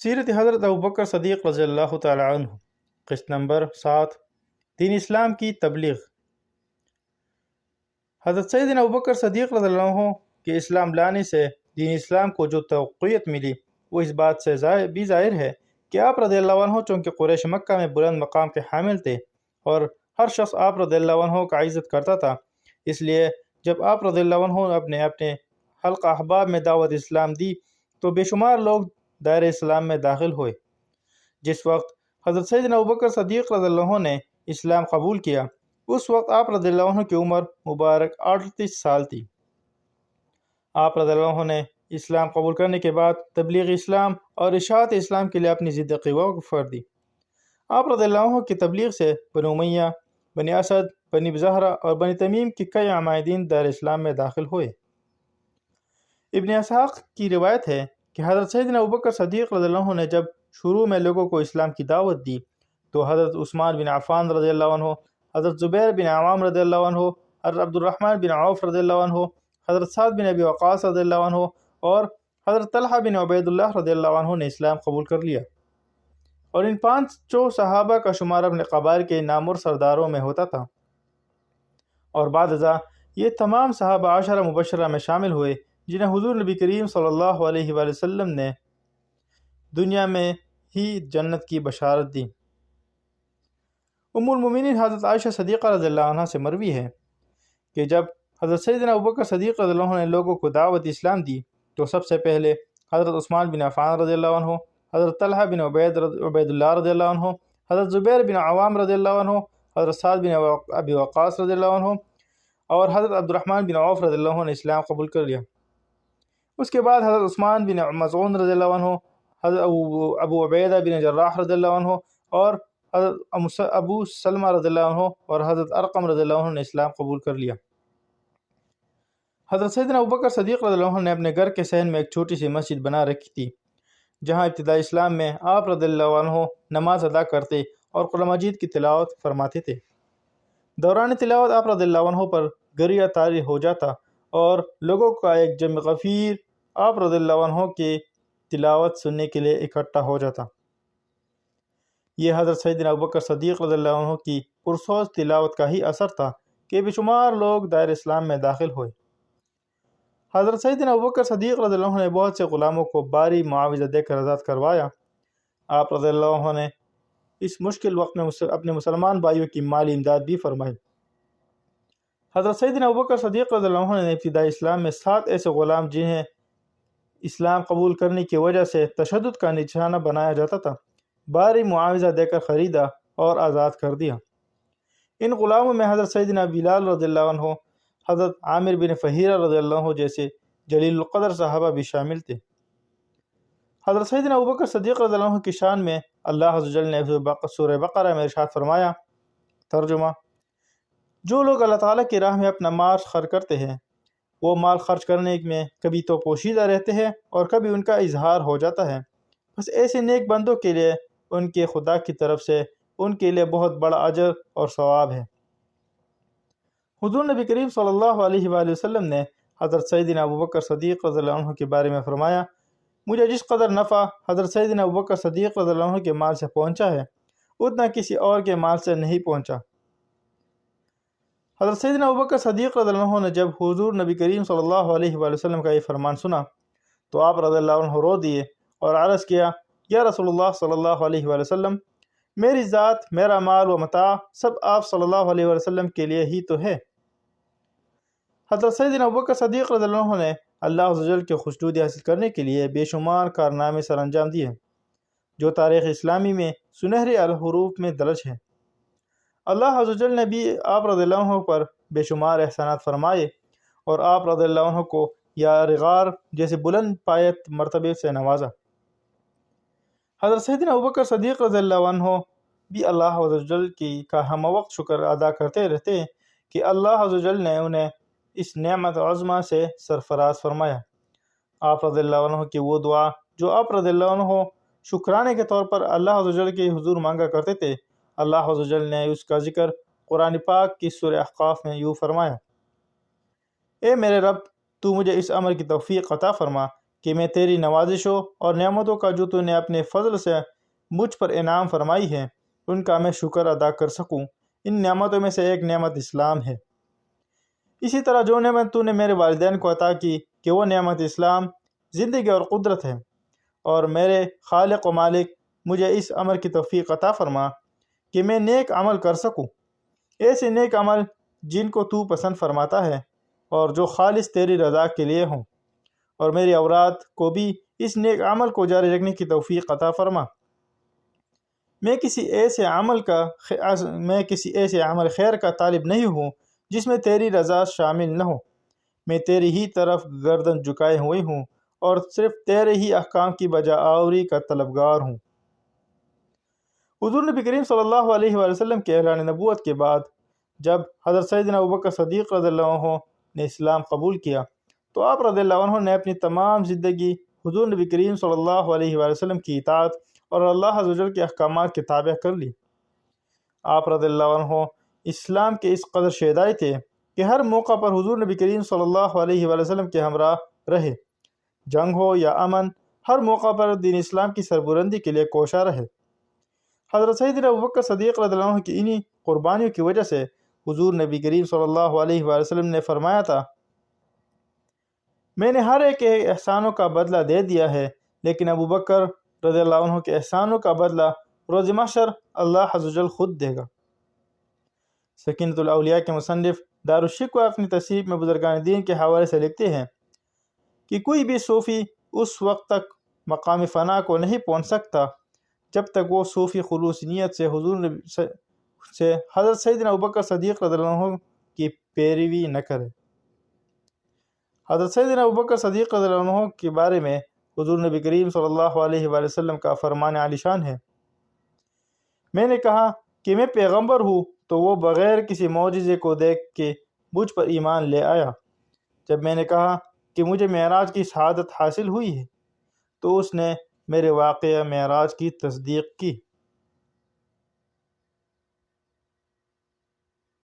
سیرت حضرت ابوبکر صدیق رضی اللہ تعالی عنہ، قسط نمبر 7، دین اسلام کی تبلیغ۔ حضرت سیدنا ابوبکر صدیق رضی اللہ عنہ کے اسلام لانے سے دین اسلام کو جو توقیت ملی وہ اس بات سے بھی ظاہر ہے کہ آپ رضی اللہ عنہ چونکہ قریش مکہ میں بلند مقام کے حامل تھے اور ہر شخص آپ رضی اللہ عنہ کا عزت کرتا تھا، اس لیے جب آپ رضی اللہ عنہ اپنے حلقہ احباب میں دعوت اسلام دی تو بے شمار لوگ دائر اسلام میں داخل ہوئے۔ جس وقت حضرت سیدنا ابوبکر صدیق رضی اللہ عنہ نے اسلام قبول کیا اس وقت آپ رضی اللہ عنہ کی عمر مبارک 38 سال تھی۔ آپ رضی اللہ عنہ نے اسلام قبول کرنے کے بعد تبلیغ اسلام اور اشاعت اسلام کے لیے اپنی زندگی وقف کر دی۔ آپ رضی اللہ عنہ کی تبلیغ سے بنو امیہ، بنی اسد، بنی زہرہ اور بنی تمیم کے کئی عمائدین دائر اسلام میں داخل ہوئے۔ ابن اسحاق کی روایت ہے کہ حضرت سیدنا ابوبکر صدیق رضی اللہ عنہ نے جب شروع میں لوگوں کو اسلام کی دعوت دی تو حضرت عثمان بن عفان رضی اللہ عنہ، حضرت زبیر بن عوام رضی اللہ عنہ، حضرت عبد الرحمن بن عوف رضی اللہ عنہ، حضرت سعد بن ابی وقاص رضی اللہ عنہ اور حضرت طلحہ بن عبید اللہ رضی اللہ عنہ نے اسلام قبول کر لیا، اور ان پانچوں صحابہ کا شمار اپنے قبائل کے نامور سرداروں میں ہوتا تھا، اور بعد ازاں یہ تمام صحابہ عشرہ مبشرہ میں شامل ہوئے جنہیں حضور نبی کریم صلی اللہ علیہ وآلہ وسلم نے دنیا میں ہی جنت کی بشارت دی۔ ام المومنین حضرت عائشہ صدیقہ رضی اللہ عنہ سے مروی ہے کہ جب حضرت سیدنا ابوبکر صدیق رضی اللہ عنہ نے لوگوں کو دعوت اسلام دی تو سب سے پہلے حضرت عثمان بن عفان رضی اللہ عنہ، حضرت طلحہ بن عبید اللہ رضی اللہ عنہ، حضرت زبیر بن عوام رضی اللہ عنہ، حضرت سعد بن ابی وقاص رضی اللہ عنہ اور حضرت عبد الرحمن بن عوف رضی اللہ عنہ نے اسلام قبول کر لیا۔ اس کے بعد حضرت عثمان بن مظعون رضی اللہ عنہ، حضرت ابو عبیدہ بن جراح رضی اللہ عنہ اور حضرت ابو سلمہ رضی اللہ عنہ اور حضرت ارقم رضی اللہ عنہ نے اسلام قبول کر لیا۔ حضرت سیدنا ابوبکر صدیق رضی اللہ عنہ نے اپنے گھر کے صحن میں ایک چھوٹی سی مسجد بنا رکھی تھی جہاں ابتدائی اسلام میں آپ رضی اللہ عنہ نماز ادا کرتے اور قرآن مجید کی تلاوت فرماتے تھے۔ دوران تلاوت آپ رضی اللہ عنہ پر گریہ طاری ہو جاتا اور لوگوں کا ایک جمع غفیر آپ رضی اللہ عنہ کی تلاوت سننے کے لیے اکٹھا ہو جاتا۔ یہ حضرت سیدنا ابوبکر صدیق رضی اللہ عنہ کی پرسوز تلاوت کا ہی اثر تھا کہ بے شمار لوگ دائر اسلام میں داخل ہوئے۔ حضرت سیدنا ابوبکر صدیق رضی اللہ عنہ نے بہت سے غلاموں کو بھاری معاوضہ دے کر آزاد کروایا۔ آپ رضی اللہ عنہ نے اس مشکل وقت میں اپنے مسلمان بھائیوں کی مالی امداد بھی فرمائی۔ حضرت سیدنا ابوبکر صدیق رضی اللہ عنہ نے ابتدائی اسلام میں 7 ایسے غلام جنہیں اسلام قبول کرنے کی وجہ سے تشدد کا نشانہ بنایا جاتا تھا بھاری معاوضہ دے کر خریدا اور آزاد کر دیا۔ ان غلاموں میں حضرت سیدنا بلال رضی اللہ عنہ، حضرت عامر بن فہیرہ رضی اللہ عنہ جیسے جلیل القدر صحابہ بھی شامل تھے۔ حضرت سیدنا ابوبکر صدیق رضی اللہ عنہ کی شان میں اللہ عز و جل نے سورہ بقرہ میں ارشاد فرمایا، ترجمہ: جو لوگ اللہ تعالیٰ کی راہ میں اپنا مال خرچ کرتے ہیں وہ مال خرچ کرنے میں کبھی تو پوشیدہ رہتے ہیں اور کبھی ان کا اظہار ہو جاتا ہے، بس ایسے نیک بندوں کے لیے ان کے خدا کی طرف سے ان کے لیے بہت بڑا اجر اور ثواب ہے۔ حضور نبی کریم صلی اللہ علیہ وآلہ وسلم نے حضرت سیدنا ابوبکر صدیق رضی اللہ عنہ کے بارے میں فرمایا، مجھے جس قدر نفع حضرت سیدنا ابوبکر صدیق رضی اللہ عنہ کے مال سے پہنچا ہے اتنا کسی اور کے مال سے نہیں پہنچا۔ حضرت سیدنا ابوبکر صدیق رضی اللہ عنہ نے جب حضور نبی کریم صلی اللہ علیہ وآلہ وسلم کا یہ فرمان سنا تو آپ رضی اللہ عنہ رو دیے اور عرض کیا، یا رسول اللہ صلی اللہ علیہ وآلہ وسلم، میری ذات، میرا مال و متاع سب آپ صلی اللہ علیہ وآلہ وسلم کے لیے ہی تو ہے۔ حضرت سیدنا ابوبکر صدیق رضی اللہ عنہ نے اللہ عز و جل کے خوشنودی حاصل کرنے کے لیے بے شمار کارنامے سر انجام دیے جو تاریخ اسلامی میں سنہرے الحروف میں درج ہیں۔ اللہ عز و جل نے بھی آپ رضی اللہ عنہ پر بے شمار احسانات فرمائے اور آپ رضی اللہ عنہ کو یا رغار جیسے بلند پایت مرتبے سے نوازا۔ حضرت سیدنا ابوبکر صدیق رضی اللہ عنہ بھی اللہ عز و جل کا ہم وقت شکر ادا کرتے رہتے کہ اللہ عز و جل نے انہیں اس نعمت عظمہ سے سرفراز فرمایا۔ آپ رضی اللہ عنہ کی وہ دعا جو آپ رضی اللہ عنہ شکرانے کے طور پر اللہ عز و جل کے حضور مانگا کرتے تھے، اللہ عز و جل نے اس کا ذکر قرآن پاک کی سورہ احقاف میں یوں فرمایا، اے میرے رب، تو مجھے اس عمل کی توفیق عطا فرما کہ میں تیری نوازشوں اور نعمتوں کا جو تو نے اپنے فضل سے مجھ پر انعام فرمائی ہے ان کا میں شکر ادا کر سکوں۔ ان نعمتوں میں سے ایک نعمت اسلام ہے۔ اسی طرح جو نعمت تو نے میرے والدین کو عطا کی کہ وہ نعمت اسلام، زندگی اور قدرت ہے، اور میرے خالق و مالک مجھے اس عمل کی توفیق عطا فرما کہ میں نیک عمل کر سکوں، ایسے نیک عمل جن کو تو پسند فرماتا ہے اور جو خالص تیری رضا کے لیے ہوں، اور میری اولاد کو بھی اس نیک عمل کو جاری رکھنے کی توفیق عطا فرما۔ میں کسی ایسے عمل خیر کا طالب نہیں ہوں جس میں تیری رضا شامل نہ ہو۔ میں تیری ہی طرف گردن جھکائے ہوئے ہوں اور صرف تیرے ہی احکام کی بجا آوری کا طلبگار ہوں۔ حضور نبی کریم صلی اللہ علیہ وآلہ وسلم کے اعلان نبوت کے بعد جب حضرت سیدنا ابوبکر صدیق رضی اللہ عنہ نے اسلام قبول کیا تو آپ رضی اللہ عنہ نے اپنی تمام زندگی حضور نبی کریم صلی اللہ علیہ وآلہ وسلم کی اطاعت اور اللہ عز و جل کے احکامات کے تابع کر لی۔ آپ رضی اللہ عنہ اسلام کے اس قدر شیدائی تھے کہ ہر موقع پر حضور نبی کریم صلی اللہ علیہ وآلہ وسلم کے ہمراہ رہے، جنگ ہو یا امن، ہر موقع پر دین اسلام کی سربلندی کے لیے کوشاں رہے۔ حضرت سیدنا ابوبکر صدیق رضی اللہ عنہ کی انہی قربانیوں کی وجہ سے حضور نبی کریم صلی اللہ علیہ وآلہ وسلم نے فرمایا تھا، میں نے ہر ایک کے احسانوں کا بدلہ دے دیا ہے، لیکن ابوبکر رضی اللہ عنہ کے احسانوں کا بدلہ روز محشر اللہ عز و جل خود دے گا۔ سکینۃ الاولیاء کے مصنف دارالشکوہ اپنی تصحیف میں بزرگان دین کے حوالے سے لکھتے ہیں کہ کوئی بھی صوفی اس وقت تک مقام فنا کو نہیں پہنچ سکتا جب تک وہ صوفی خلوص نیت سے حضرت سیدنا ابوبکر صدیق رضی اللہ عنہ کی پیروی نہ کرے۔ حضرت سیدنا ابوبکر صدیق رضی اللہ عنہ کے بارے میں حضور نبی کریم صلی اللہ علیہ وآلہ وسلم کا فرمان عالی شان ہے، میں نے کہا کہ میں پیغمبر ہوں تو وہ بغیر کسی معجزے کو دیکھ کے مجھ پر ایمان لے آیا۔ جب میں نے کہا کہ مجھے معراج کی شہادت حاصل ہوئی ہے تو اس نے میرے واقعہ معراج کی تصدیق کی۔